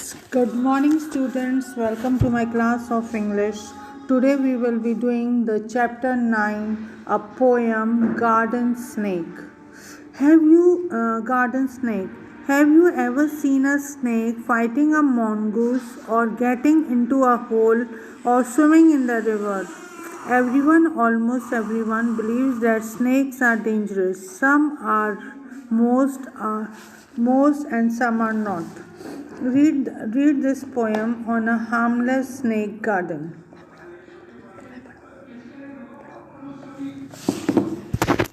Good morning, students. Welcome to my class of English. Today we will be doing the chapter 9, a poem, Garden Snake. Garden Snake? Have you ever seen a snake fighting a mongoose or getting into a hole or swimming in the river? Almost everyone, believes that snakes are dangerous. Some are, most, and some are not. Read this poem on a harmless snake garden.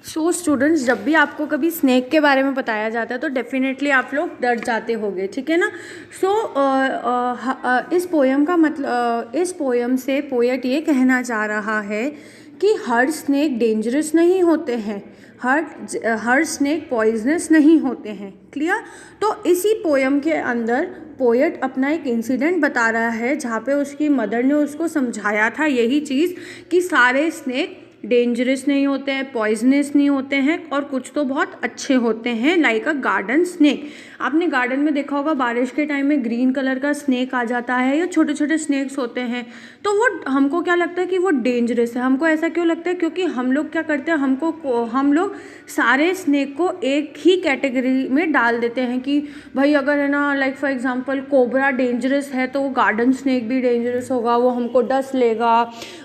So students, जब भी आपको कभी snack के बारे में बताया जाता है तो डेफिनेटली आप लोग डर जाते होंगे, ठीक है ना। इस पोयम का मतलब, इस पोयम से पोएट ये कहना चाह रहा है कि हर स्नैक डेंजरस नहीं होते हैं, हर स्नैक पॉइजनस नहीं होते हैं। क्लियर? तो इसी पोयम के अंदर पोएट अपना एक इंसिडेंट बता रहा है जहाँ पे उसकी मदर ने उसको समझाया था यही चीज़ कि सारे स्नैक डेंजरस नहीं होते हैं, पॉइजनस नहीं होते हैं, और कुछ तो बहुत अच्छे होते हैं, लाइक अ गार्डन स्नेक। आपने गार्डन में देखा होगा बारिश के टाइम में ग्रीन कलर का स्नेक आ जाता है या छोटे छोटे स्नेक्स होते हैं, तो वो हमको क्या लगता है कि वो डेंजरस है। हमको ऐसा क्यों लगता है? क्योंकि हम लोग क्या करते हैं, हम लोग सारे स्नेक को एक ही कैटेगरी में डाल देते हैं कि भाई अगर है ना, like for example cobra dangerous है तो वो गार्डन स्नेक भी डेंजरस होगा, वो हमको डस लेगा,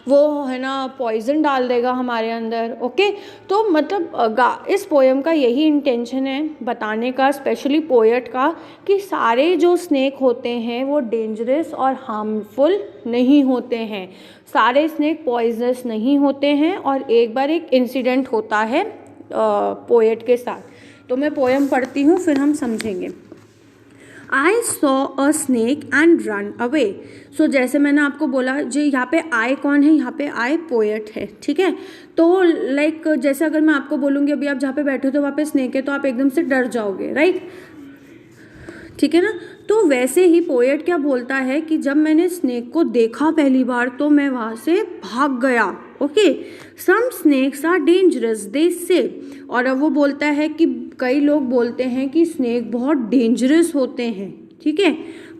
वो है ना पॉइजन डाल देगा हमारे अंदर। ओके, तो मतलब इस पोएम का यही इंटेंशन है बताने का, स्पेशली पोएट का, कि सारे जो स्नेक होते हैं वो डेंजरस और हार्मफुल नहीं होते हैं, सारे स्नेक पॉइजनस नहीं होते हैं। और एक बार एक इंसिडेंट होता है पोएट के साथ, तो मैं पोएम पढ़ती हूँ फिर हम समझेंगे। I saw a snake and run away. सो जैसे मैंने आपको बोला, जो यहाँ पे आई कौन है, यहाँ पे आई पोएट है, ठीक है। तो लाइक जैसे अगर मैं आपको बोलूँगी अभी आप जहाँ पे बैठे हो तो वहाँ पे स्नेक है, तो आप एकदम से डर जाओगे, राइट? ठीक है ना। तो वैसे ही पोएट क्या बोलता है कि जब मैंने स्नेक को देखा पहली बार तो मैं वहाँ से भाग गया। Okay, some snakes are dangerous they say. और अब वो बोलता है कि कई लोग बोलते हैं कि स्नेक बहुत डेंजरस होते हैं, ठीक है,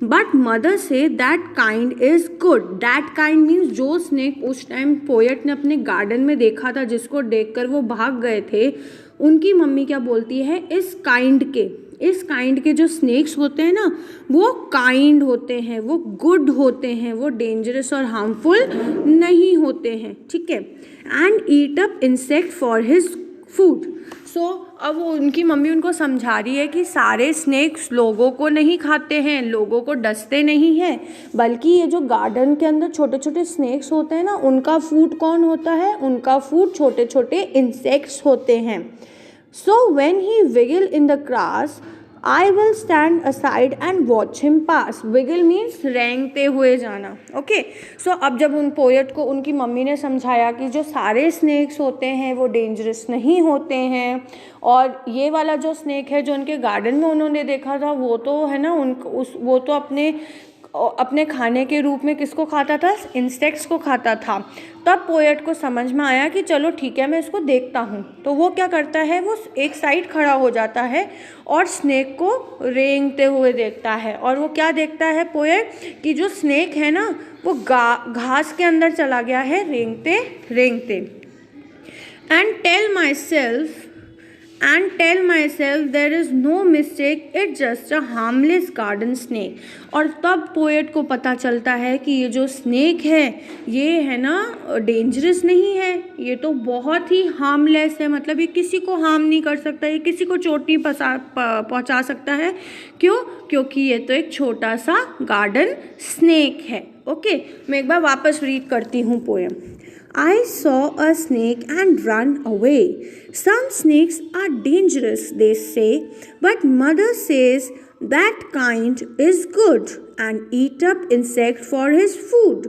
but mother say that kind is good. That kind means जो स्नेक उस टाइम पोएट ने अपने गार्डन में देखा था, जिसको देखकर वो भाग गए थे, उनकी मम्मी क्या बोलती है, इस काइंड के जो स्नेक्स होते हैं ना, वो काइंड होते हैं, वो गुड होते हैं, वो डेंजरस और हार्मफुल नहीं होते हैं, ठीक है। And eat up insect for his food. So अब वो उनकी मम्मी उनको समझा रही है कि सारे स्नेक्स लोगों को नहीं खाते हैं, लोगों को डसते नहीं हैं, बल्कि ये जो गार्डन के अंदर छोटे छोटे स्नेक्स होते हैं ना, उनका फूड कौन होता है? उनका फूड छोटे छोटे इंसेक्ट्स होते हैं। So when he wiggle in the grass, I will stand aside and watch him pass. Wiggle means रेंगते हुए जाना। ओके, सो अब जब उन पोएट को उनकी मम्मी ने समझाया कि जो सारे स्नेक्स होते हैं वो डेंजरस नहीं होते हैं, और ये वाला जो स्नेक है जो उनके गार्डन में उन्होंने देखा था, वो तो है ना वो तो अपने खाने के रूप में किसको खाता था? इंसेक्ट्स को खाता था। तब पोएट को समझ में आया कि चलो ठीक है, मैं इसको देखता हूँ। तो वो क्या करता है, वो एक साइड खड़ा हो जाता है और स्नेक को रेंगते हुए देखता है। और वो क्या देखता है पोएट, कि जो स्नेक है ना वो घास के अंदर चला गया है रेंगते रेंगते। And tell myself there is no mistake, it's just a harmless garden snake. और तब पोएट को पता चलता है कि ये जो स्नेक है ये है ना डेंजरस नहीं है, ये तो बहुत ही हार्मलेस है, मतलब ये किसी को हार्म नहीं कर सकता, ये किसी को चोट नहीं पहुंचा सकता है। क्यों? क्योंकि ये तो एक छोटा सा गार्डन स्नेक है। ओके, मैं एक बार वापस रीड करती हूँ poem. I saw a snake and ran away. Some snakes are dangerous, they say, but mother says that kind is good and eat up insect for his food.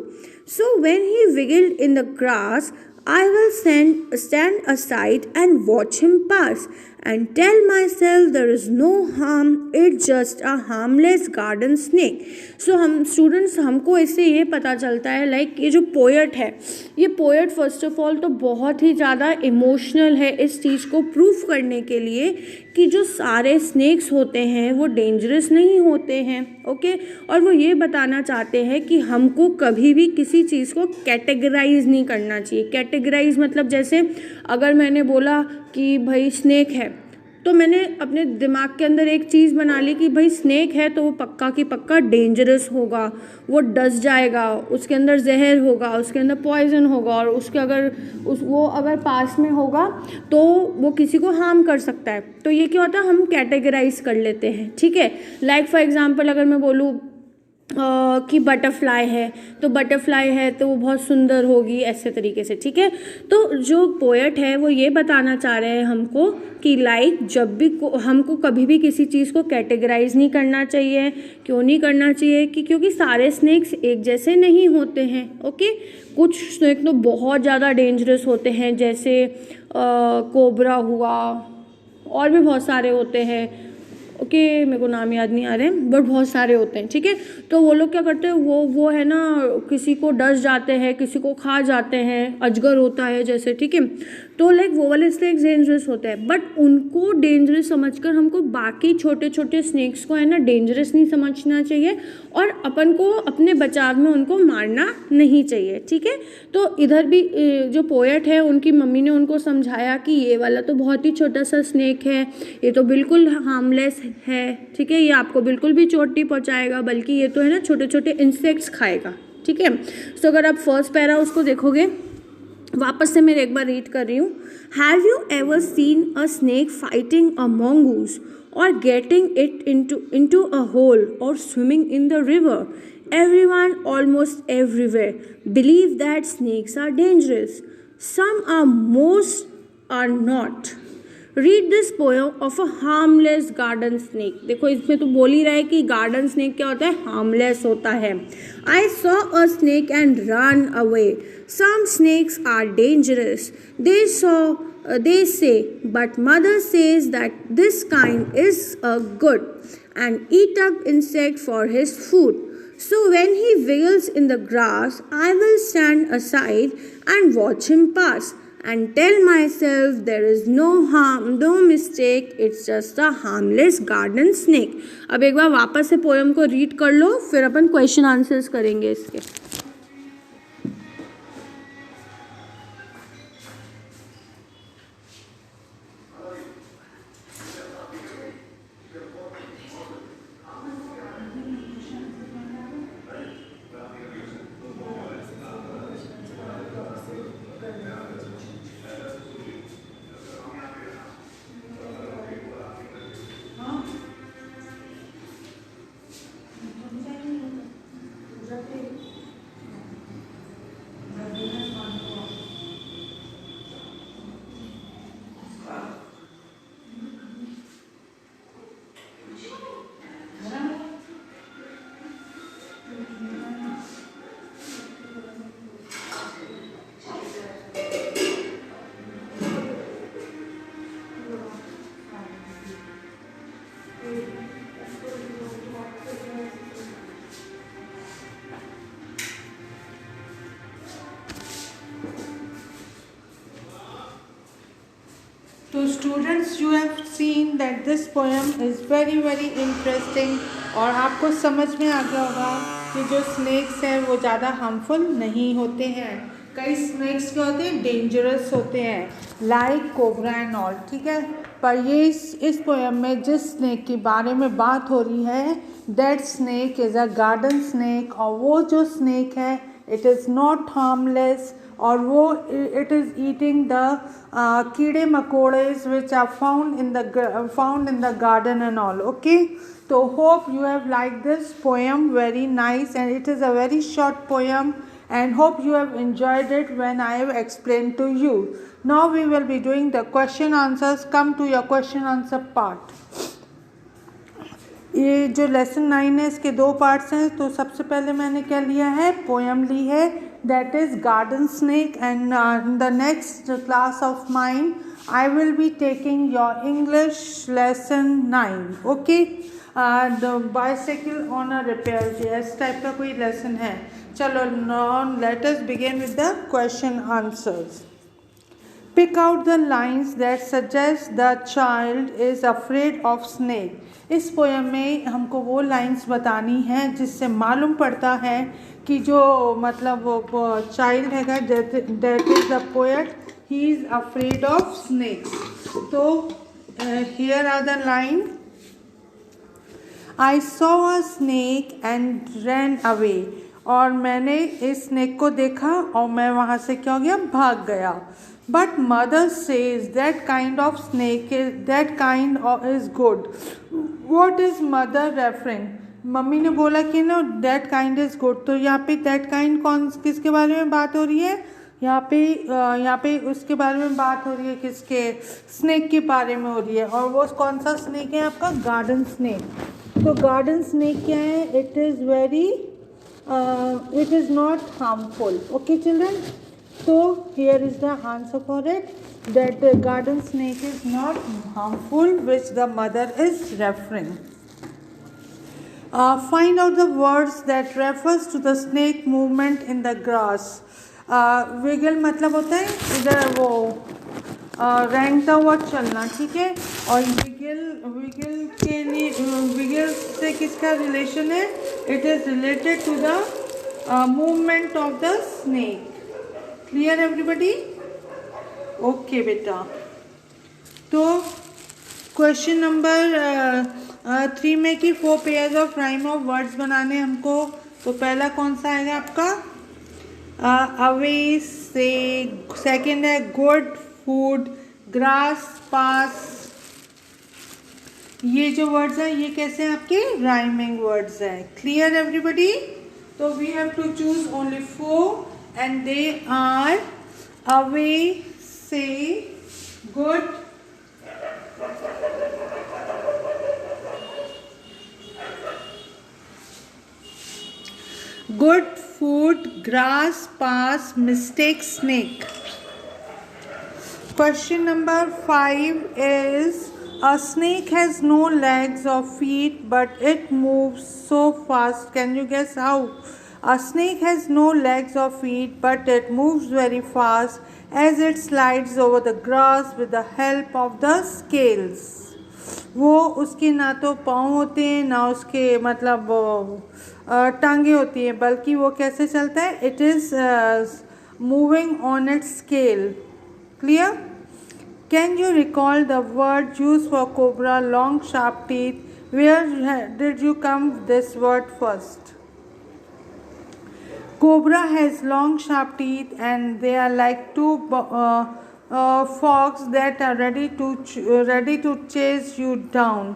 So when he wiggled in the grass, I will stand aside and watch him pass. and tell myself there is no harm, it's just a harmless garden snake. So हम students, हमको इससे ये पता चलता है like ये जो poet है, ये पोएट फर्स्ट ऑफ ऑल तो बहुत ही ज़्यादा इमोशनल है इस चीज़ को प्रूफ करने के लिए कि जो सारे स्नेक्स होते हैं वो डेंजरस नहीं होते हैं, ओके। और वो ये बताना चाहते हैं कि हमको कभी भी किसी चीज़ को कैटेगराइज नहीं करना चाहिए। कैटेगराइज मतलब जैसे अगर मैंने बोला कि भाई स्नेक है, तो मैंने अपने दिमाग के अंदर एक चीज़ बना ली कि भाई स्नेक है तो वो पक्का की पक्का डेंजरस होगा, वो डस जाएगा, उसके अंदर जहर होगा, उसके अंदर पॉइजन होगा, और उसके वो अगर पास में होगा तो वो किसी को हार्म कर सकता है। तो ये क्या होता है, हम कैटेगराइज कर लेते हैं, ठीक है। लाइक फॉर एग्जांपल अगर मैं बोलूँ कि बटरफ्लाई है, तो बटरफ्लाई है तो वो बहुत सुंदर होगी, ऐसे तरीके से, ठीक है। तो जो पोएट है वो ये बताना चाह रहे हैं हमको कि लाइक जब भी हमको कभी भी किसी चीज़ को कैटेगराइज नहीं करना चाहिए। क्यों नहीं करना चाहिए? क्योंकि सारे स्नेक्स एक जैसे नहीं होते हैं, ओके। कुछ स्नेक तो बहुत ज़्यादा डेंजरस होते हैं, जैसे कोबरा हुआ, और भी बहुत सारे होते हैं, ओके मेरे को नाम याद नहीं आ रहे हैं, बट बहुत सारे होते हैं, ठीक है। तो वो लोग क्या करते हैं, वो है ना, किसी को डस जाते हैं, किसी को खा जाते हैं, अजगर होता है जैसे, ठीक है। तो लाइक वो वाले स्नेक्स डेंजरस होते हैं, बट उनको डेंजरस समझकर हमको बाकी छोटे छोटे स्नेक्स को है ना डेंजरस नहीं समझना चाहिए, और अपन को अपने बचाव में उनको मारना नहीं चाहिए, ठीक है। तो इधर भी जो पोएट है उनकी मम्मी ने उनको समझाया कि ये वाला तो बहुत ही छोटा सा स्नेक है, ये तो बिल्कुल हार्मलेस है, ठीक है, ये आपको बिल्कुल भी चोट नहीं पहुँचाएगा, बल्कि ये तो है ना छोटे छोटे इंसेक्ट्स खाएगा, ठीक है। तो अगर आप फर्स्ट पैरा उसको देखोगे, वापस से मैं एक बार रीड कर रही हूँ। Have you ever seen a snake fighting a mongoose or getting it into a hole or swimming in the river? Everyone, almost everywhere, believe that snakes are dangerous. Some are, most are not. Read this poem of a harmless garden snake. देखो इसमें तो बोल ही रहा है कि garden snake क्या होता है, हार्मलेस होता है। I saw a snake and run away. Some snakes are dangerous, they say, but mother says that this kind is a good and eat up insect for his food. So when he wails in the grass, I will stand aside and watch him pass and tell myself there is no harm, no mistake, it's just a harmless garden snake. अब एक बार वापस से poem को read कर लो, फिर अपन question answers करेंगे इसके। तो students, you have seen that this poem is very very interesting, और आपको समझ में आ गया होगा कि जो स्नेक्स हैं वो ज़्यादा हार्मफुल नहीं होते हैं। कई स्नेक्स क्या होते हैं, डेंजरस होते हैं, लाइक कोबरा एंड ऑल, ठीक है। पर ये इस पोएम में जिस स्नेक के बारे में बात हो रही है, that snake is a garden snake, और वो जो स्नेक है इट इज़ नॉट हार्मलेस, और वो इट इज़ ईटिंग द कीड़े मकोड़ेज which are found in the garden and all, okay. तो hope you have liked this poem very nice, and it is a very short poem, and hope you have enjoyed it when I have explained to you. Now we will be doing the question answers. Come to your question answer part. ये जो lesson 9 है इसके 2 parts हैं। तो सबसे पहले मैंने क्या लिया है, पोएम ली है, that is garden snake, and in the next class of mine I will be taking your English lesson 9. Okay? The bicycle on a repair. इस टाइप का कोई lesson है. चलो, now let us begin with the question answers. Pick out the lines that suggest the child is afraid of snake. इस poem में हमको वो lines बतानी हैं जिससे मालूम पड़ता है कि जो मतलब वो चाइल्ड हैगा that is the poet he is afraid of snakes. तो here are the line. I saw a snake and ran away. और मैंने इस स्नेक को देखा और मैं वहाँ से क्या हो गया, भाग गया. But mother says that kind of snake is good. What is mother referring? Mummy ने बोला कि ना that kind is good. तो यहाँ पे that kind कौन किसके बारे में बात हो रही है? यहाँ पे उसके बारे में बात हो रही है, किसके? स्नेक के बारे में हो रही है. और वो कौन सा स्नेक है आपका? Garden snake. तो गार्डन स्नेक क्या है? it is not harmful. Okay children? So here is the answer for it, that the garden snake is not harmful, which the mother is referring. Find out the words that refers to the snake movement in the grass. Wiggle मतलब होता है इधर वो रेंगता हुआ चलना, ठीक है. और विगल के लिए विगल से किसका रिलेशन है? It is related to the movement of the snake. Clear everybody? Okay बेटा. तो क्वेश्चन नंबर 3 में कि 4 pairs of rhyme of words बनाने हमको. तो पहला कौन सा आएगा आपका? अवे से. सेकंड है गुड फूड, ग्रास, पास. ये जो वर्ड्स हैं ये कैसे हैं आपके? राइमिंग वर्ड्स हैं. Clear everybody? तो we have to choose only 4 and they are away, say, good, food, grass, pass, mistake, snake. Question number 5 is a snake has no legs or feet but it moves so fast. Can you guess how? A snake has no legs or feet but it moves very fast as it slides over the grass with the help of the scales. वो उसके ना तो पाँव होते हैं ना उसके मतलब टांगे होती हैं, बल्कि वो कैसे चलता है? It is moving on its scale. Clear? Can you recall the word use for cobra, long sharp teeth? Where did you come this word first? Cobra has long sharp teeth and they are like two fox that are ready to chase you down.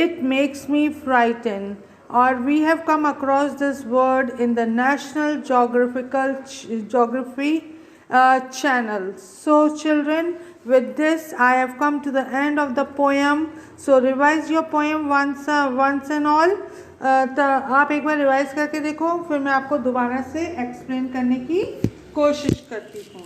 It makes me frightened. Or we have come across this word in the National Geography channel. So children, with this I have come to the end of the poem. So revise your poem once and all. तो आप एक बार revise करके देखो, फिर मैं आपको दोबारा से एक्सप्लेन करने की कोशिश करती हूँ.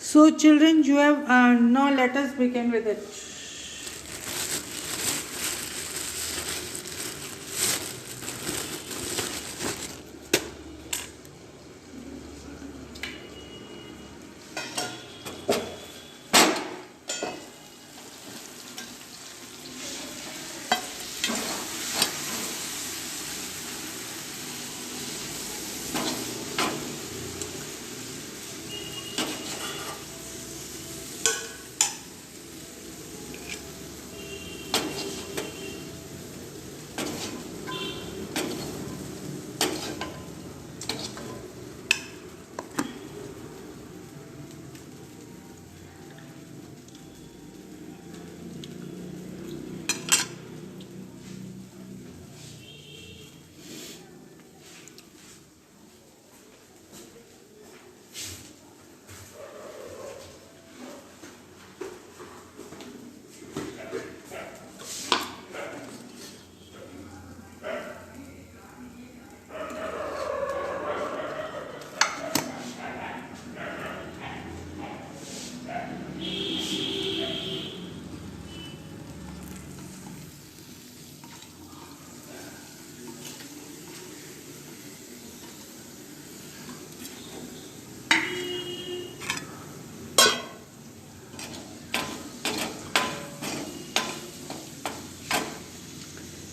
So children, you have now let us begin with it.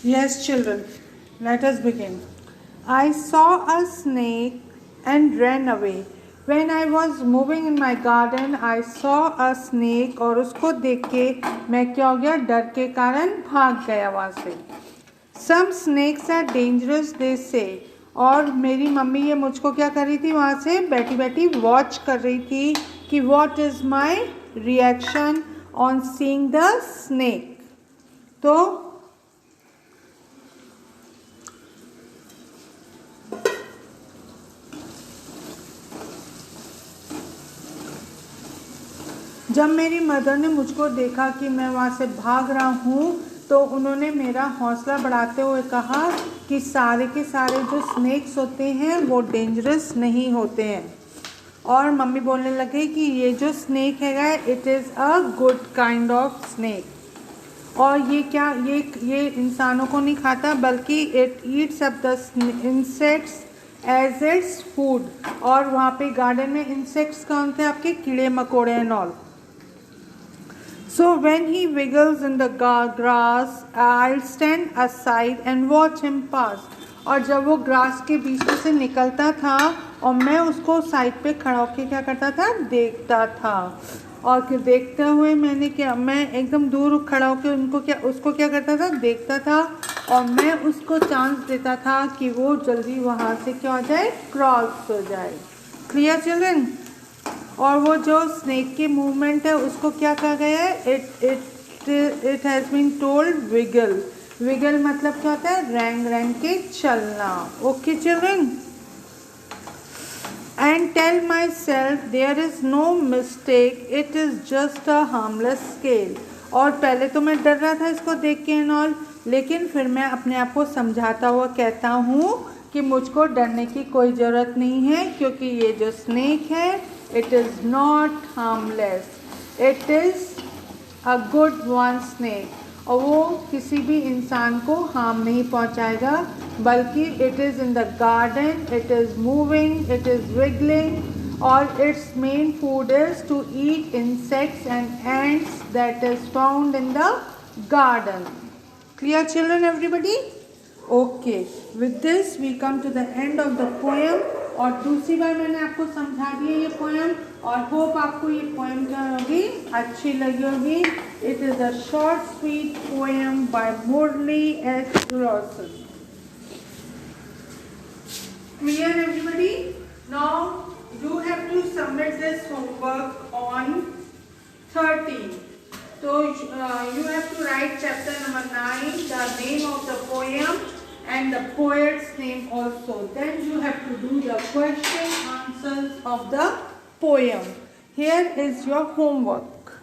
Yes, children, let us begin. I saw a snake and ran away. When I was moving in my garden, I saw a snake और उसको देख के मैं क्या हो गया, डर के कारण भाग गया वहाँ से. Some snakes are dangerous, they say. और मेरी मम्मी ये मुझको क्या कर रही थी, वहाँ से बैठी बैठी वॉच कर रही थी कि what is my reaction on seeing the snake. तो जब मेरी मदर ने मुझको देखा कि मैं वहाँ से भाग रहा हूँ तो उन्होंने मेरा हौसला बढ़ाते हुए कहा कि सारे के सारे जो स्नेक्स होते हैं वो डेंजरस नहीं होते हैं. और मम्मी बोलने लगे कि ये जो स्नेक हैगा it is a good kind of snake. और ये क्या, ये इंसानों को नहीं खाता बल्कि it eats up the insects as its food. और वहाँ पे गार्डन में इंसेक्ट्स कौन थे, आपके कीड़े मकोड़े and all. So when he wiggles in the grass, I'll stand aside and watch him pass. और जब वो ग्रास के बीच में से निकलता था और मैं उसको साइड पे खड़ा होकर क्या करता था, देखता था. और फिर देखते हुए मैं एकदम दूर खड़ा होकर उसको क्या करता था, देखता था. और मैं उसको चांस देता था कि वो जल्दी वहाँ से क्या हो जाए, क्रॉस हो जाए. Clear children. और वो जो स्नेक की मूवमेंट है उसको क्या कहा गया है, it has been told wiggle. Wiggle मतलब क्या होता है, रैंग रैंग के चलना. Okay children. And tell myself there is no mistake, it is just a harmless scale. और पहले तो मैं डर रहा था इसको देख के एंड ऑल, लेकिन फिर मैं अपने आप को समझाता हुआ कहता हूँ कि मुझको डरने की कोई ज़रूरत नहीं है क्योंकि ये जो स्नेक है it is not harmless, it is a good one snake. और वो किसी भी इंसान को हार्म नहीं पहुंचाएगा बल्कि it is in the garden, it is moving, it is wiggling और its main food is to eat insects and ants that is found in the garden. Clear children everybody? Okay, with this we come to the end of the poem. और दूसरी बार मैंने आपको समझा दिया ये poem और hope आपको ये पोएम क्या होगी, अच्छी लगी होगी. It is a short sweet poem by Murli S रॉसन. Clear everybody. Now you have to submit this homework on 30. तो you have to write chapter number 9, the name of the poem and the poet's name also. Then you have to do the question answers of the poem. Here is your homework.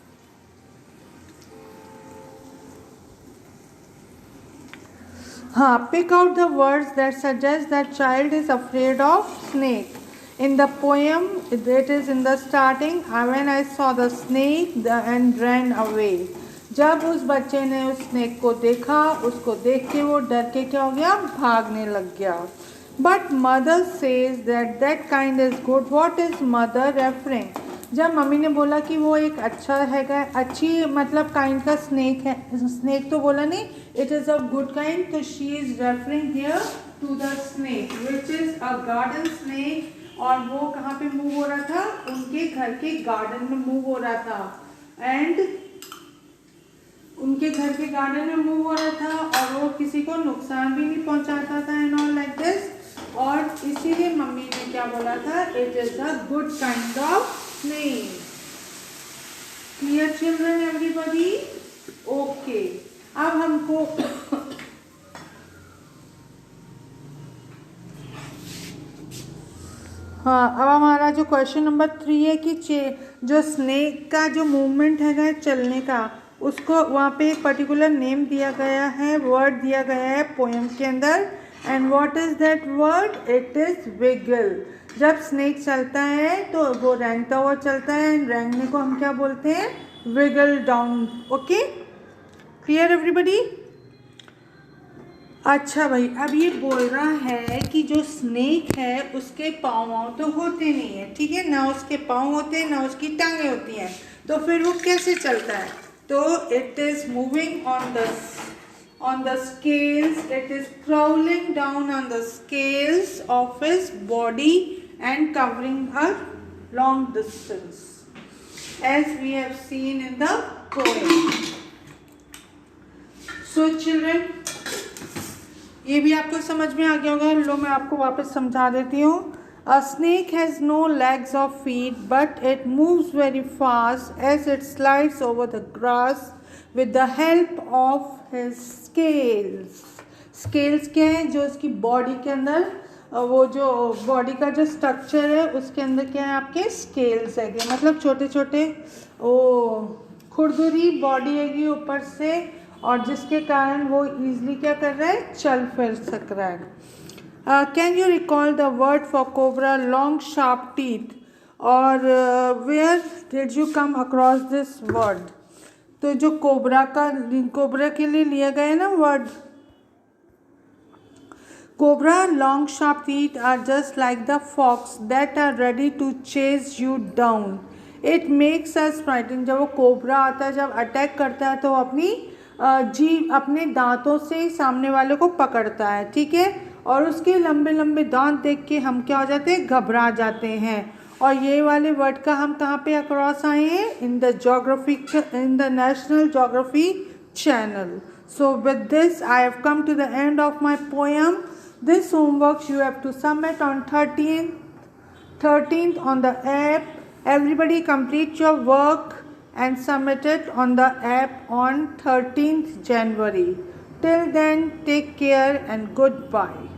Pick out the words that suggest that child is afraid of snake. In the poem, it is in the starting, when I saw the snake and ran away. जब उस बच्चे ने उस snake को देखा, उसको देख के वो डर के क्या हो गया, भागने लग गया. But mother says that kind is good. What is mother referring. जब मम्मी ने बोला कि वो एक अच्छा है, अच्छी मतलब काइंड का स्नेक है, स्नेक तो बोला नहीं, it is a good kind, तो she is referring here to the snake which is a garden snake. और वो कहाँ पे मूव हो रहा था, उनके घर के गार्डन में मूव हो रहा था. एंड उनके घर के गार्डन में मूव हो रहा था और वो किसी को नुकसान भी नहीं पहुंचाता था एंड ऑल लाइक दिस. और इसीलिए मम्मी ने क्या बोला था, it is a good kind of snake. Clear children everybody. Okay, अब हमको अब हमारा जो क्वेश्चन नंबर 3 है कि जो स्नेक का जो मूवमेंट है चलने का, उसको वहाँ पे एक पर्टिकुलर नेम दिया गया है, वर्ड दिया गया है पोएम के अंदर. And what is that word, it is wiggle. जब स्नेक चलता है तो वो रेंगता हुआ चलता है एंड रेंगने को हम क्या बोलते हैं, wiggle down. Okay, clear everybody. अच्छा भाई, अब ये बोल रहा है कि जो स्नेक है उसके पाँव तो होते नहीं है, ठीक है, ना उसके पाँव होते हैं ना उसकी टांगें होती हैं, तो फिर वो कैसे चलता है. तो it is moving on the scales. It is crawling down on the scales of his body and covering a long distance, as we have seen in the poem. So children, ये भी आपको समझ में आ गया होगा. लो मैं आपको वापस समझा देती हूँ. A snake has no legs or feet, but it moves very fast as it slides over the grass with the help of his scales. Scales क्या है? जो उसकी बॉडी के अंदर, वो जो बॉडी का जो स्ट्रक्चर है उसके अंदर क्या है आपके स्केल्स है. मतलब छोटे छोटे वो खुरदुरी बॉडी है ऊपर से, और जिसके कारण वो इजीली क्या कर रहा है, चल फिर सक रहा है. Can you recall the word for cobra? Long sharp teeth. और where did you come across this word? तो जो कोबरा के लिए लिया गया है ना word, cobra long sharp teeth are just like the fox that are ready to chase you down. It makes us frightened. जब वो कोबरा आता है, जब अटैक करता है, तो वो अपने दांतों से सामने वाले को पकड़ता है, ठीक है. और उसके लंबे लंबे दांत देख के हम क्या हो जाते हैं, घबरा जाते हैं. और ये वाले वर्ड का हम कहाँ पे अक्रॉस आए हैं, in the national geography channel. So with this I have come to the end of my poem. This homework you have to submit on 13th on the app. Everybody complete your work and submit it on the app on 13th January. Till then, take care and goodbye.